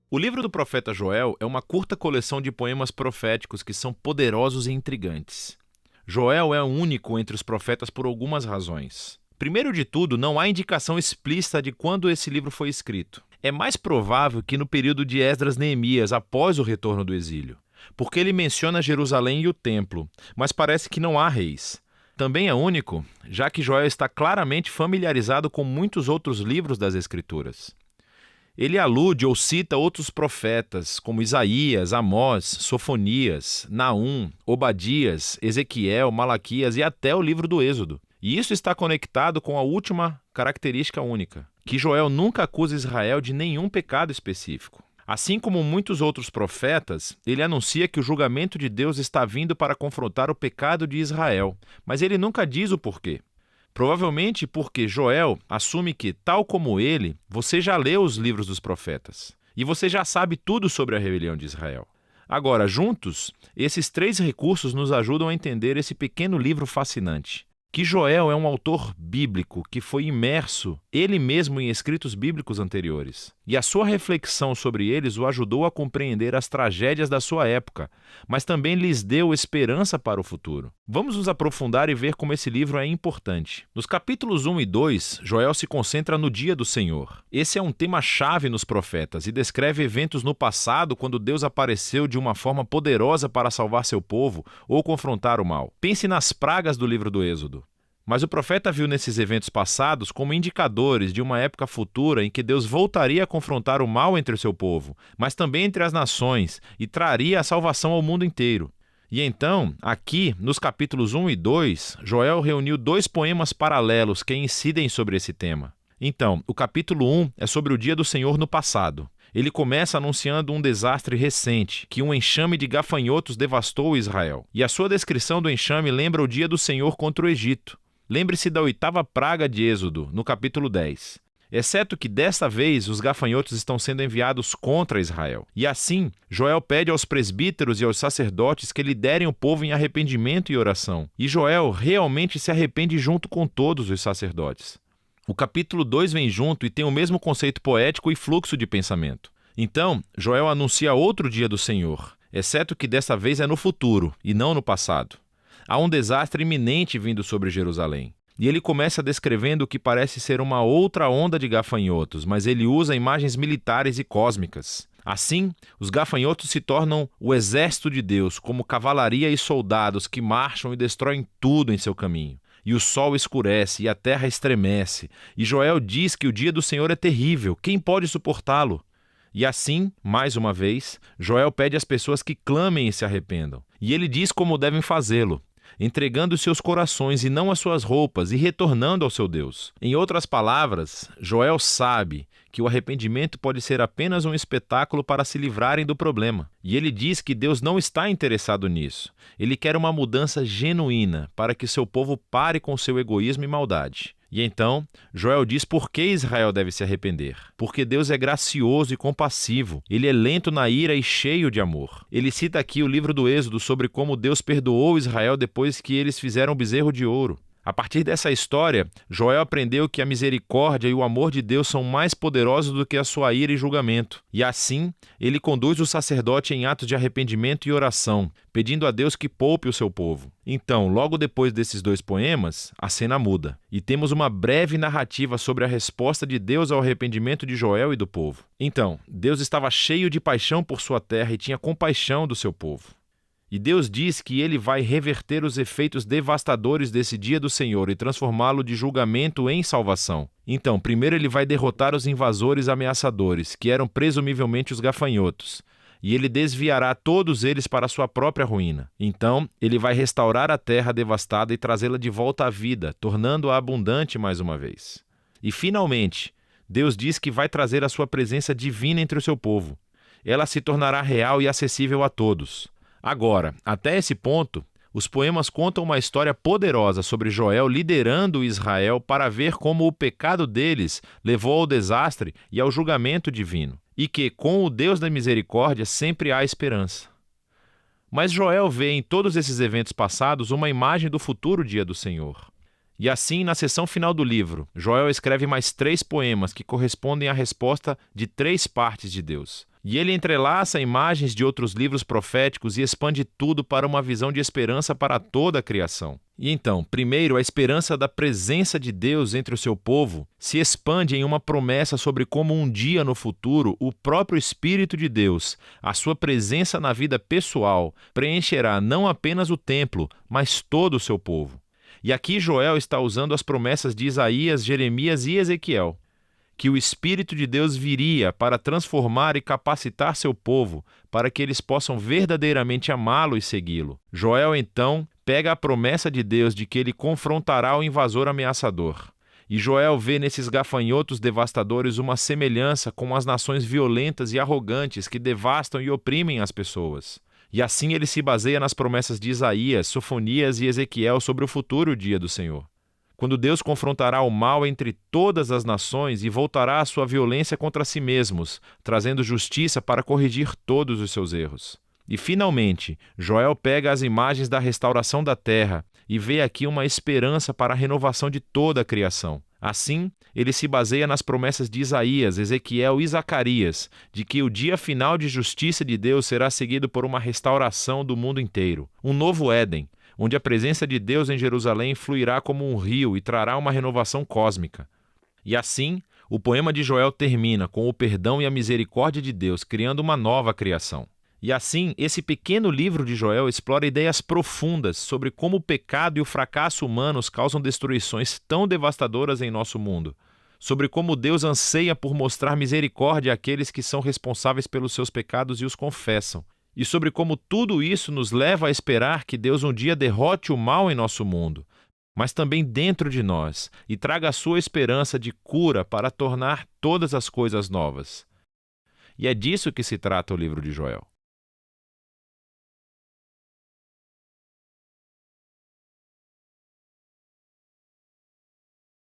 O livro do profeta Joel é uma curta coleção de poemas proféticos que são poderosos e intrigantes. Joel é único entre os profetas por algumas razões. Primeiro de tudo, não há indicação explícita de quando esse livro foi escrito. É mais provável que no período de Esdras-Neemias, após o retorno do exílio, porque ele menciona Jerusalém e o templo, mas parece que não há reis. Também é único, já que Joel está claramente familiarizado com muitos outros livros das Escrituras. Ele alude ou cita outros profetas, como Isaías, Amós, Sofonias, Naum, Obadias, Ezequiel, Malaquias e até o livro do Êxodo. E isso está conectado com a última característica única, que Joel nunca acusa Israel de nenhum pecado específico. Assim como muitos outros profetas, ele anuncia que o julgamento de Deus está vindo para confrontar o pecado de Israel, mas ele nunca diz o porquê. Provavelmente porque Joel assume que, tal como ele, você já leu os livros dos profetas e você já sabe tudo sobre a rebelião de Israel. Agora, juntos, esses três recursos nos ajudam a entender esse pequeno livro fascinante. Que Joel é um autor bíblico que foi imerso ele mesmo em escritos bíblicos anteriores. E a sua reflexão sobre eles o ajudou a compreender as tragédias da sua época, mas também lhes deu esperança para o futuro. Vamos nos aprofundar e ver como esse livro é importante. Nos capítulos 1 e 2, Joel se concentra no dia do Senhor. Esse é um tema-chave nos profetas e descreve eventos no passado quando Deus apareceu de uma forma poderosa para salvar seu povo ou confrontar o mal. Pense nas pragas do livro do Êxodo. Mas o profeta viu nesses eventos passados como indicadores de uma época futura em que Deus voltaria a confrontar o mal entre o seu povo, mas também entre as nações, e traria a salvação ao mundo inteiro. E então, aqui, nos capítulos 1 e 2, Joel reuniu dois poemas paralelos que incidem sobre esse tema. Então, o capítulo 1 é sobre o dia do Senhor no passado. Ele começa anunciando um desastre recente, que um enxame de gafanhotos devastou Israel. E a sua descrição do enxame lembra o dia do Senhor contra o Egito. Lembre-se da 8ª praga de Êxodo, no capítulo 10. Exceto que desta vez os gafanhotos estão sendo enviados contra Israel. E assim, Joel pede aos presbíteros e aos sacerdotes que liderem o povo em arrependimento e oração. E Joel realmente se arrepende junto com todos os sacerdotes. O capítulo 2 vem junto e tem o mesmo conceito poético e fluxo de pensamento. Então, Joel anuncia outro dia do Senhor, exceto que desta vez é no futuro e não no passado. Há um desastre iminente vindo sobre Jerusalém. E ele começa descrevendo o que parece ser uma outra onda de gafanhotos, mas ele usa imagens militares e cósmicas. Assim, os gafanhotos se tornam o exército de Deus, como cavalaria e soldados que marcham e destroem tudo em seu caminho. E o sol escurece e a terra estremece. E Joel diz que o dia do Senhor é terrível. Quem pode suportá-lo? E assim, mais uma vez, Joel pede às pessoas que clamem e se arrependam. E ele diz como devem fazê-lo, entregando seus corações e não as suas roupas e retornando ao seu Deus. Em outras palavras, Joel sabe que o arrependimento pode ser apenas um espetáculo para se livrarem do problema. E ele diz que Deus não está interessado nisso. Ele quer uma mudança genuína para que seu povo pare com seu egoísmo e maldade. E então, Joel diz por que Israel deve se arrepender. Porque Deus é gracioso e compassivo. Ele é lento na ira e cheio de amor. Ele cita aqui o livro do Êxodo sobre como Deus perdoou Israel depois que eles fizeram o bezerro de ouro. A partir dessa história, Joel aprendeu que a misericórdia e o amor de Deus são mais poderosos do que a sua ira e julgamento. E assim, ele conduz o sacerdote em atos de arrependimento e oração, pedindo a Deus que poupe o seu povo. Então, logo depois desses dois poemas, a cena muda. E temos uma breve narrativa sobre a resposta de Deus ao arrependimento de Joel e do povo. Então, Deus estava cheio de paixão por sua terra e tinha compaixão do seu povo. E Deus diz que ele vai reverter os efeitos devastadores desse dia do Senhor e transformá-lo de julgamento em salvação. Então, primeiro ele vai derrotar os invasores ameaçadores, que eram presumivelmente os gafanhotos, e ele desviará todos eles para a sua própria ruína. Então, ele vai restaurar a terra devastada e trazê-la de volta à vida, tornando-a abundante mais uma vez. E, finalmente, Deus diz que vai trazer a sua presença divina entre o seu povo. Ela se tornará real e acessível a todos. Agora, até esse ponto, os poemas contam uma história poderosa sobre Joel liderando Israel para ver como o pecado deles levou ao desastre e ao julgamento divino, e que, com o Deus da misericórdia, sempre há esperança. Mas Joel vê em todos esses eventos passados uma imagem do futuro dia do Senhor. E assim, na seção final do livro, Joel escreve mais 3 poemas que correspondem à resposta de 3 partes de Deus. E ele entrelaça imagens de outros livros proféticos e expande tudo para uma visão de esperança para toda a criação. E então, primeiro, a esperança da presença de Deus entre o seu povo se expande em uma promessa sobre como um dia no futuro o próprio Espírito de Deus, a sua presença na vida pessoal, preencherá não apenas o templo, mas todo o seu povo. E aqui Joel está usando as promessas de Isaías, Jeremias e Ezequiel, que o Espírito de Deus viria para transformar e capacitar seu povo, para que eles possam verdadeiramente amá-lo e segui-lo. Joel, então, pega a promessa de Deus de que ele confrontará o invasor ameaçador. E Joel vê nesses gafanhotos devastadores uma semelhança com as nações violentas e arrogantes que devastam e oprimem as pessoas. E assim ele se baseia nas promessas de Isaías, Sofonias e Ezequiel sobre o futuro dia do Senhor, quando Deus confrontará o mal entre todas as nações e voltará a sua violência contra si mesmos, trazendo justiça para corrigir todos os seus erros. E, finalmente, Joel pega as imagens da restauração da terra e vê aqui uma esperança para a renovação de toda a criação. Assim, ele se baseia nas promessas de Isaías, Ezequiel e Zacarias, de que o dia final de justiça de Deus será seguido por uma restauração do mundo inteiro, um novo Éden, onde a presença de Deus em Jerusalém fluirá como um rio e trará uma renovação cósmica. E assim, o poema de Joel termina com o perdão e a misericórdia de Deus, criando uma nova criação. E assim, esse pequeno livro de Joel explora ideias profundas sobre como o pecado e o fracasso humanos causam destruições tão devastadoras em nosso mundo, sobre como Deus anseia por mostrar misericórdia àqueles que são responsáveis pelos seus pecados e os confessam, e sobre como tudo isso nos leva a esperar que Deus um dia derrote o mal em nosso mundo, mas também dentro de nós, e traga a sua esperança de cura para tornar todas as coisas novas. E é disso que se trata o livro de Joel.